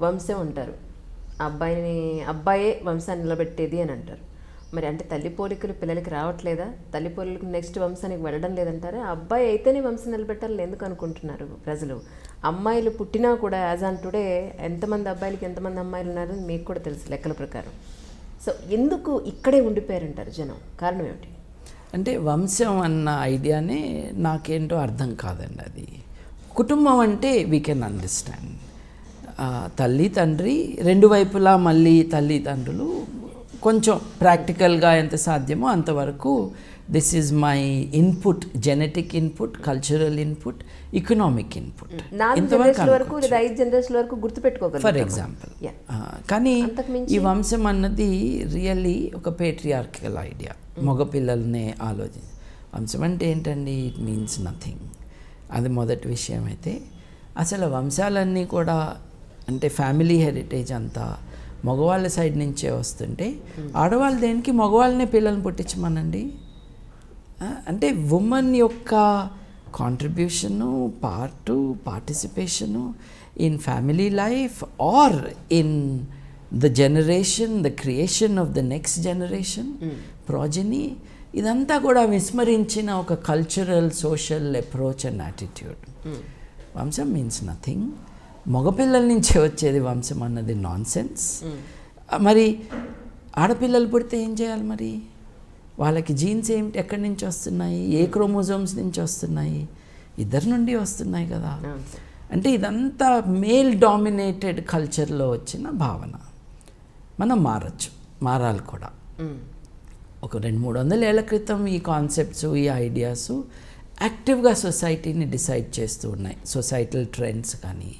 వంశం ఉంటారు, అబ్బాయే వంశాన్ని నిలబెట్టేది అని అంటారు. మరి అంటే తల్లి పోలికలు పిల్లలకి రావట్లేదా? తల్లి పోలికలు నెక్స్ట్ వంశానికి వెళ్ళడం లేదంటారా? అబ్బాయి అయితేనే వంశం నిలబెట్టాలని ఎందుకు అనుకుంటున్నారు ప్రజలు? అమ్మాయిలు పుట్టినా కూడా యాజ్ ఆన్ టుడే ఎంతమంది అబ్బాయిలకి ఎంతమంది అమ్మాయిలు ఉన్నారని మీకు కూడా తెలుసు లెక్కల ప్రకారం. సో ఎందుకు ఇక్కడే ఉండిపోయారంటారు జనం? కారణం ఏమిటి? అంటే వంశం అన్న ఐడియానే నాకేంటో అర్థం కాదండి. అది కుటుంబం అంటే వీ కెన్ అండర్స్టాండ్. తల్లి తండ్రి రెండు వైపులా, మళ్ళీ తల్లిదండ్రులు కొంచెం ప్రాక్టికల్గా ఎంత సాధ్యమో అంతవరకు this is my input, genetic input, cultural input, economic input. For example. కానీ ఈ వంశం అన్నది రియల్లీ ఒక పేట్రియార్కికల్ ఐడియా. మగపిల్లల్నే ఆలోచించి వంశం అంటే ఏంటండి? It means nothing. అది మొదటి విషయం. అయితే అసలు వంశాలన్నీ కూడా అంటే ఫ్యామిలీ హెరిటేజ్ అంతా మగవాళ్ళ సైడ్ నుంచే వస్తుంటే ఆడవాళ్ళు దేనికి మగవాళ్ళనే పిల్లల్ని పుట్టించమనండి. అంటే ఉమెన్ యొక్క contribution, participation in family life or in the generation, the creation of the next generation, progeny, ఇదంతా కూడా విస్మరించిన ఒక cultural social approach and attitude. వంశం మీన్స్ నథింగ్. మగపిల్లల నుంచే వచ్చేది వంశం అన్నది నాన్ సెన్స్. మరి ఆడపిల్లలు పుడితే ఏం చేయాలి? మరి వాళ్ళకి జీన్స్ ఏమిటి, ఎక్కడి నుంచి వస్తున్నాయి, ఏ క్రోమోజోమ్స్ నుంచి వస్తున్నాయి? ఇద్దరి నుండి వస్తున్నాయి కదా. అంటే ఇదంతా మేల్ డామినేటెడ్ కల్చర్లో వచ్చిన భావన. మనం మారాలి కూడా. ఒక 200-300 ఏళ్ల క్రితం ఈ కాన్సెప్ట్స్, ఈ ఐడియాస్ యాక్టివ్గా సొసైటీని డిసైడ్ చేస్తూ ఉన్నాయి. సొసైటల్ ట్రెండ్స్ కానీ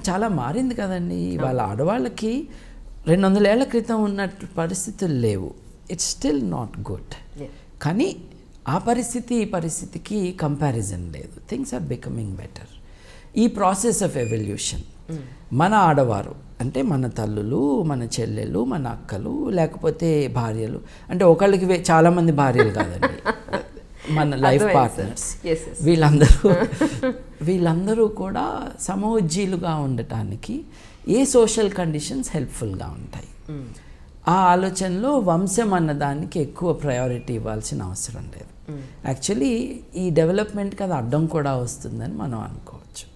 చాలా మారింది కదండి. వాళ్ళ ఆడవాళ్ళకి 200 ఏళ్ల క్రితం ఉన్నట్టు పరిస్థితులు లేవు. It's still not good. కానీ ఆ పరిస్థితి ఈ పరిస్థితికి కంపారిజన్ లేదు. Things are becoming better. ఈ ప్రాసెస్ ఆఫ్ ఎవల్యూషన్ మన ఆడవారు అంటే మన తల్లులు, మన చెల్లెలు, మన అక్కలు, లేకపోతే భార్యలు, అంటే ఒకళ్ళకి చాలామంది భార్యలు కాదండి, మన లైఫ్ పార్ట్నర్స్, వీళ్ళందరూ కూడా సమోజ్జీలుగా ఉండటానికి ఏ సోషల్ కండిషన్స్ హెల్ప్ఫుల్గా ఉంటాయి. ఆ ఆలోచనలో వంశం అన్నదానికి ఎక్కువ ప్రయారిటీ ఇవ్వాల్సిన అవసరం లేదు. యాక్చువల్లీ ఈ డెవలప్మెంట్కి అది అడ్డం కూడా వస్తుందని మనం అనుకోవచ్చు.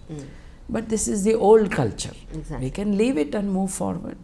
But this is the old culture. We can leave it and move forward.